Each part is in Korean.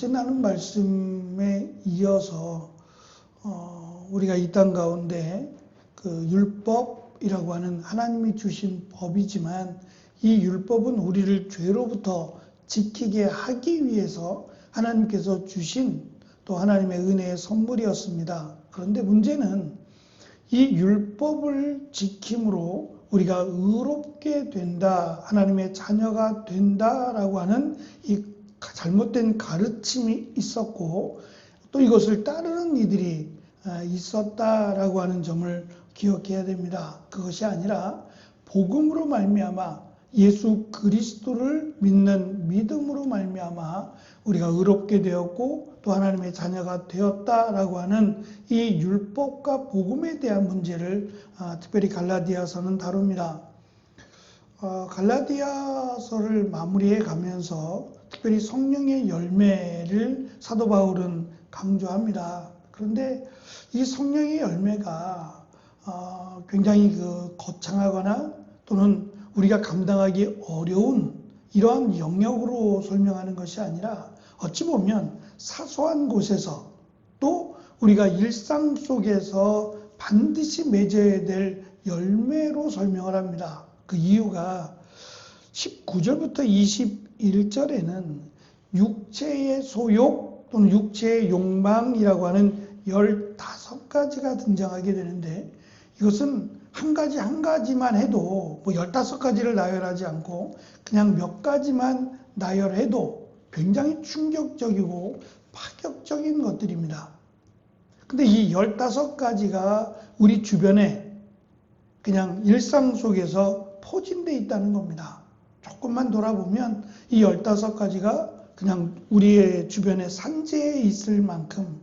어제 나눈 말씀에 이어서 우리가 이 땅 가운데 그 율법이라고 하는 하나님이 주신 법이지만 이 율법은 우리를 죄로부터 지키게 하기 위해서 하나님께서 주신 또 하나님의 은혜의 선물이었습니다. 그런데 문제는 이 율법을 지킴으로 우리가 의롭게 된다, 하나님의 자녀가 된다라고 하는 이 잘못된 가르침이 있었고 또 이것을 따르는 이들이 있었다라고 하는 점을 기억해야 됩니다. 그것이 아니라 복음으로 말미암아 예수 그리스도를 믿는 믿음으로 말미암아 우리가 의롭게 되었고 또 하나님의 자녀가 되었다라고 하는 이 율법과 복음에 대한 문제를 특별히 갈라디아서는 다룹니다. 갈라디아서를 마무리해 가면서 특별히 성령의 열매를 사도 바울은 강조합니다. 그런데 이 성령의 열매가 굉장히 거창하거나 또는 우리가 감당하기 어려운 이러한 영역으로 설명하는 것이 아니라 어찌 보면 사소한 곳에서 또 우리가 일상 속에서 반드시 맺어야 될 열매로 설명을 합니다. 그 이유가 19절부터 21절에는 육체의 소욕 또는 육체의 욕망이라고 하는 15가지가 등장하게 되는데 이것은 한 가지만 해도 15가지를 나열하지 않고 그냥 몇 가지만 나열해도 굉장히 충격적이고 파격적인 것들입니다. 근데 이 15가지가 우리 주변에 그냥 일상 속에서 포진되어 있다는 겁니다. 조금만 돌아보면 이 15가지가 그냥 우리의 주변에 산재에 있을 만큼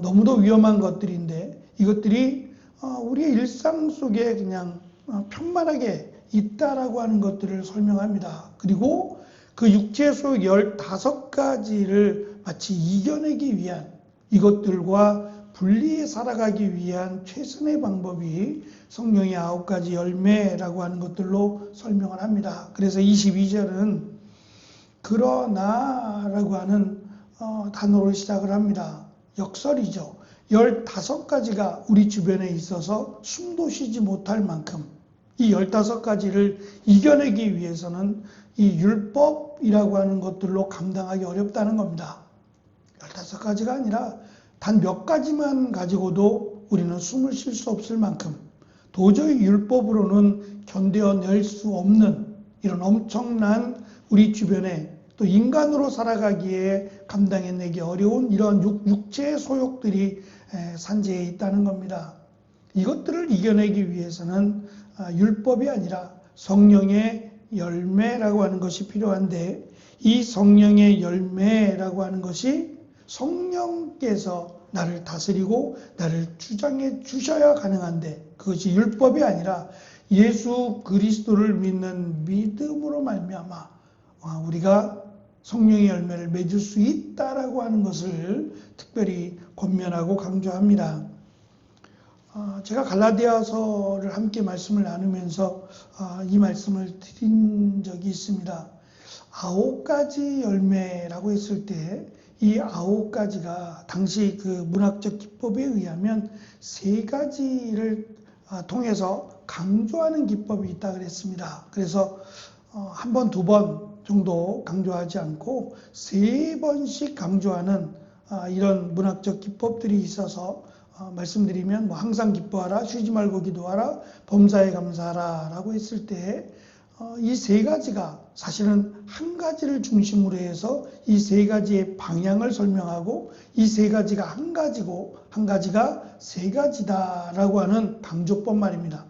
너무도 위험한 것들인데 이것들이 우리의 일상 속에 그냥 편만하게 있다라고 하는 것들을 설명합니다. 그리고 그 육체 속 15가지를 마치 이겨내기 위한 이것들과 분리해 살아가기 위한 최선의 방법이 성령의 9가지 열매라고 하는 것들로 설명을 합니다. 그래서 22절은 그러나라고 하는 단어로 시작을 합니다. 역설이죠. 15가지가 우리 주변에 있어서 숨도 쉬지 못할 만큼 이 15가지를 이겨내기 위해서는 이 율법이라고 하는 것들로 감당하기 어렵다는 겁니다. 15가지가 아니라 단 몇 가지만 가지고도 우리는 숨을 쉴 수 없을 만큼 도저히 율법으로는 견뎌낼 수 없는 이런 엄청난 우리 주변에 또 인간으로 살아가기에 감당해내기 어려운 이런 육체의 소욕들이 산재해 있다는 겁니다. 이것들을 이겨내기 위해서는 율법이 아니라 성령의 열매라고 하는 것이 필요한데 이 성령의 열매라고 하는 것이 성령께서 나를 다스리고 나를 주장해 주셔야 가능한데 그것이 율법이 아니라 예수 그리스도를 믿는 믿음으로 말미암아 우리가 성령의 열매를 맺을 수 있다라고 하는 것을 특별히 권면하고 강조합니다. 제가 갈라디아서를 함께 말씀을 나누면서 이 말씀을 드린 적이 있습니다. 9가지 열매라고 했을 때 이 9가지가 당시 그 문학적 기법에 의하면 3가지를 통해서 강조하는 기법이 있다 그랬습니다. 그래서 한 번, 2번 정도 강조하지 않고 3번씩 강조하는 이런 문학적 기법들이 있어서 말씀드리면 항상 기뻐하라, 쉬지 말고 기도하라, 범사에 감사하라 라고 했을 때 이 3가지가 사실은 한 가지를 중심으로 해서 이 3가지의 방향을 설명하고 이 3가지가 한 가지고 한 가지가 3가지다 라고 하는 강조법 말입니다.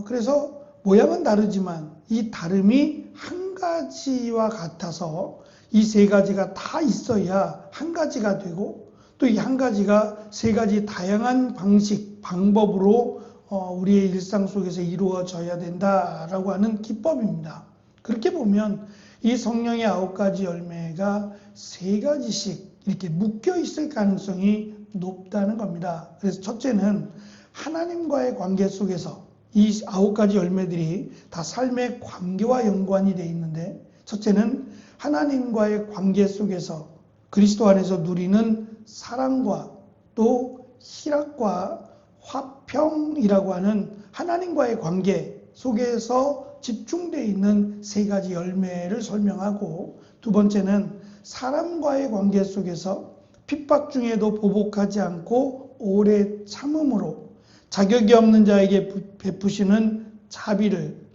그래서 모양은 다르지만 이 다름이 한 가지와 같아서 이 3가지가 다 있어야 한 가지가 되고 또 이 한 가지가 3가지 다양한 방식, 방법으로 우리의 일상 속에서 이루어져야 된다라고 하는 기법입니다. 그렇게 보면 이 성령의 9가지 열매가 3가지씩 이렇게 묶여 있을 가능성이 높다는 겁니다. 그래서 첫째는 하나님과의 관계 속에서 이 9가지 열매들이 다 삶의 관계와 연관이 되어 있는데 첫째는 하나님과의 관계 속에서 그리스도 안에서 누리는 사랑과 또 희락과 화평이라고 하는 하나님과의 관계 속에서 집중되어 있는 세 가지 열매를 설명하고, 두 번째는 사람과의 관계 속에서 핍박 중에도 보복하지 않고 오래 참음으로 자격이 없는 자에게 베푸시는 자비를,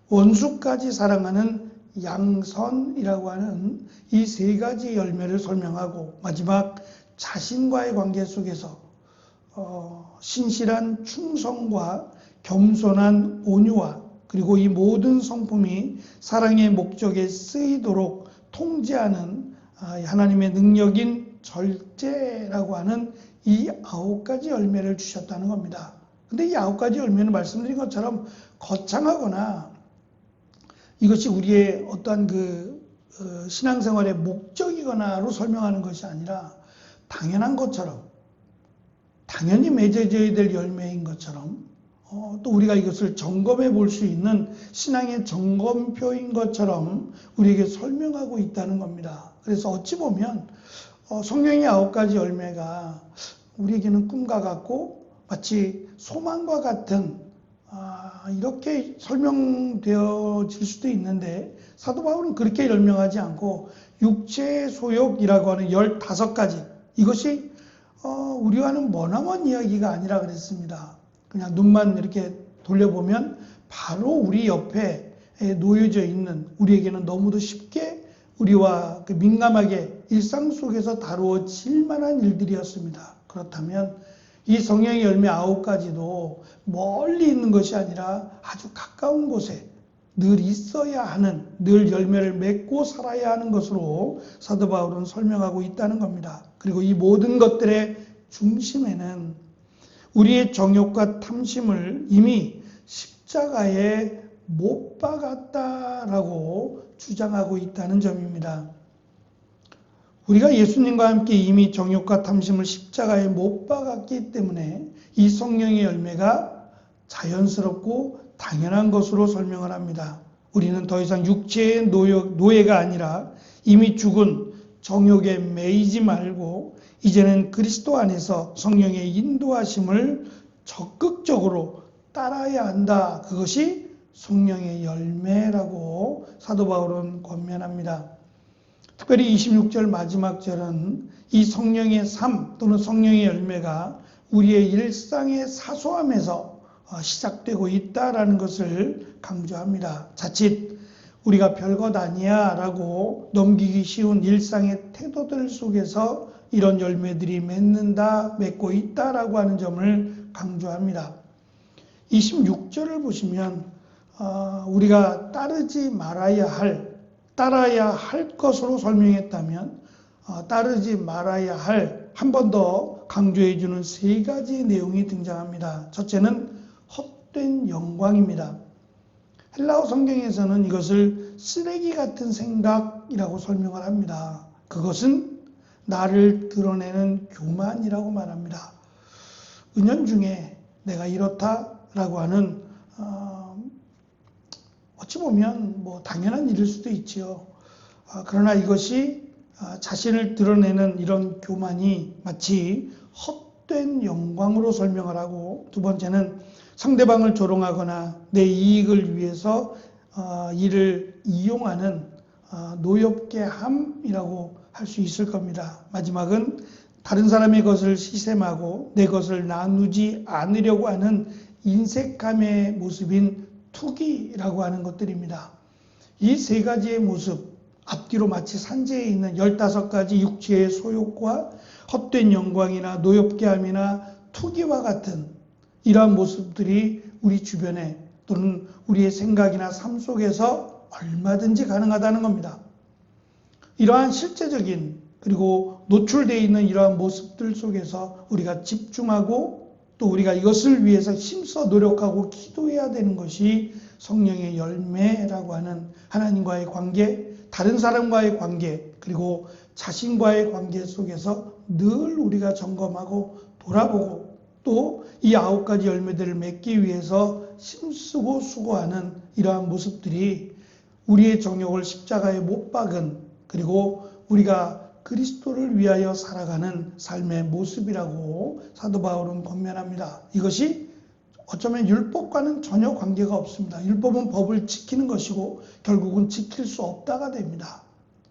원수까지 사랑하는 양선이라고 하는 이 세 가지 열매를 설명하고, 마지막 자신과의 관계 속에서 신실한 충성과 겸손한 온유와 그리고 이 모든 성품이 사랑의 목적에 쓰이도록 통제하는 하나님의 능력인 절제라고 하는 이 9가지 열매를 주셨다는 겁니다. 근데 이 9가지 열매는 말씀드린 것처럼 거창하거나 이것이 우리의 어떠한 신앙생활의 목적이거나로 설명하는 것이 아니라 당연한 것처럼, 당연히 맺어져야 될 열매인 것처럼, 또 우리가 이것을 점검해 볼 수 있는 신앙의 점검표인 것처럼 우리에게 설명하고 있다는 겁니다. 그래서 어찌 보면 성령의 9가지 열매가 우리에게는 꿈과 같고 마치 소망과 같은 이렇게 설명되어질 수도 있는데, 사도 바울은 그렇게 설명하지 않고 육체의 소욕이라고 하는 15가지, 이것이 우리와는 머나먼 이야기가 아니라 그랬습니다. 그냥 눈만 이렇게 돌려보면 바로 우리 옆에 놓여져 있는, 우리에게는 너무도 쉽게 우리와 민감하게 일상 속에서 다루어질 만한 일들이었습니다. 그렇다면 이 성령의 열매 9가지도 멀리 있는 것이 아니라 아주 가까운 곳에 늘 있어야 하는, 늘 열매를 맺고 살아야 하는 것으로 사도 바울은 설명하고 있다는 겁니다. 그리고 이 모든 것들의 중심에는 우리의 정욕과 탐심을 이미 십자가에 못 박았다라고 주장하고 있다는 점입니다. 우리가 예수님과 함께 이미 정욕과 탐심을 십자가에 못 박았기 때문에 이 성령의 열매가 자연스럽고 당연한 것으로 설명을 합니다. 우리는 더 이상 육체의 노예가 아니라 이미 죽은 정욕에 매이지 말고 이제는 그리스도 안에서 성령의 인도하심을 적극적으로 따라야 한다. 그것이 성령의 열매라고 사도 바울은 권면합니다. 특별히 26절 마지막 절은 이 성령의 삶 또는 성령의 열매가 우리의 일상의 사소함에서 시작되고 있다라는 것을 강조합니다. 자칫 우리가 별것 아니야 라고 넘기기 쉬운 일상의 태도들 속에서 이런 열매들이 맺고 있다라고 하는 점을 강조합니다. 26절을 보시면 우리가 따라야 할 것으로 설명했다면 따르지 말아야 할, 한 번 더 강조해 주는 3가지 내용이 등장합니다. 첫째는 헛된 영광입니다. 헬라어 성경에서는 이것을 쓰레기 같은 생각이라고 설명을 합니다. 그것은 나를 드러내는 교만이라고 말합니다. 은연중에 내가 이렇다라고 하는 어찌 보면 당연한 일일 수도 있지요. 그러나 이것이 자신을 드러내는 이런 교만이 마치 헛된 영광으로 설명을 하고, 두 번째는 상대방을 조롱하거나 내 이익을 위해서 이를 이용하는 노엽게 함이라고 할 수 있을 겁니다. 마지막은 다른 사람의 것을 시샘하고 내 것을 나누지 않으려고 하는 인색함의 모습인 투기라고 하는 것들입니다. 이 3가지의 모습, 앞뒤로 마치 산재에 있는 15가지 육체의 소욕과 헛된 영광이나 노엽게함이나 투기와 같은 이러한 모습들이 우리 주변에 또는 우리의 생각이나 삶 속에서 얼마든지 가능하다는 겁니다. 이러한 실제적인 그리고 노출되어 있는 이러한 모습들 속에서 우리가 집중하고 또 우리가 이것을 위해서 힘써 노력하고 기도해야 되는 것이 성령의 열매라고 하는 하나님과의 관계, 다른 사람과의 관계, 그리고 자신과의 관계 속에서 늘 우리가 점검하고 돌아보고 또 이 9가지 열매들을 맺기 위해서 힘쓰고 수고하는 이러한 모습들이 우리의 정욕을 십자가에 못 박은 그리고 우리가 그리스도를 위하여 살아가는 삶의 모습이라고 사도 바울은 권면합니다. 이것이 어쩌면 율법과는 전혀 관계가 없습니다. 율법은 법을 지키는 것이고 결국은 지킬 수 없다가 됩니다.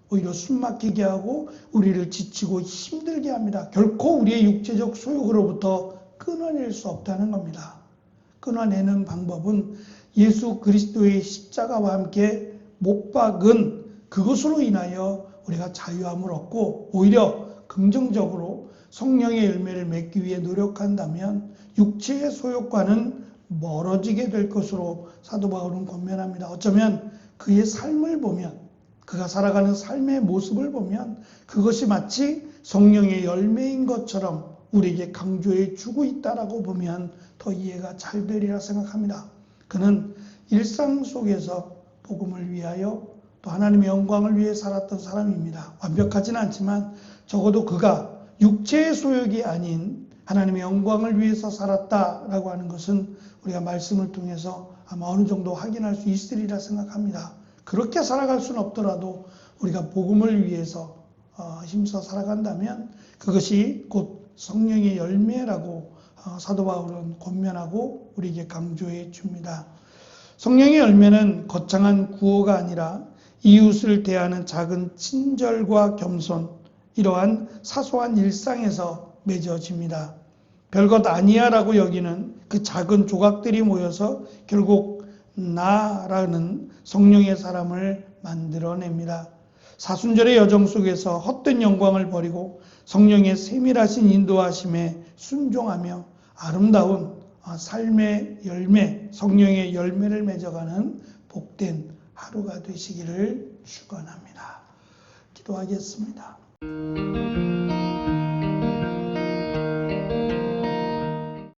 오히려 숨막히게 하고 우리를 지치고 힘들게 합니다. 결코 우리의 육체적 소욕으로부터 끊어낼 수 없다는 겁니다. 끊어내는 방법은 예수 그리스도의 십자가와 함께 못 박은 그것으로 인하여 우리가 자유함을 얻고 오히려 긍정적으로 성령의 열매를 맺기 위해 노력한다면 육체의 소욕과는 멀어지게 될 것으로 사도 바울은 권면합니다. 어쩌면 그의 삶을 보면, 그가 살아가는 삶의 모습을 보면 그것이 마치 성령의 열매인 것처럼 우리에게 강조해 주고 있다라고 보면 더 이해가 잘 되리라 생각합니다. 그는 일상 속에서 복음을 위하여 또 하나님의 영광을 위해 살았던 사람입니다. 완벽하지는 않지만 적어도 그가 육체의 소욕이 아닌 하나님의 영광을 위해서 살았다라고 하는 것은 우리가 말씀을 통해서 아마 어느 정도 확인할 수 있으리라 생각합니다. 그렇게 살아갈 수는 없더라도 우리가 복음을 위해서 힘써 살아간다면 그것이 곧 성령의 열매라고 사도 바울은 권면하고 우리에게 강조해 줍니다. 성령의 열매는 거창한 구호가 아니라 이웃을 대하는 작은 친절과 겸손, 이러한 사소한 일상에서 맺어집니다. 별것 아니야라고 여기는 그 작은 조각들이 모여서 결국 나라는 성령의 사람을 만들어냅니다. 사순절의 여정 속에서 헛된 영광을 버리고 성령의 세밀하신 인도하심에 순종하며 아름다운 삶의 열매, 성령의 열매를 맺어가는 복된 하루가 되시기를 축원합니다. 기도하겠습니다.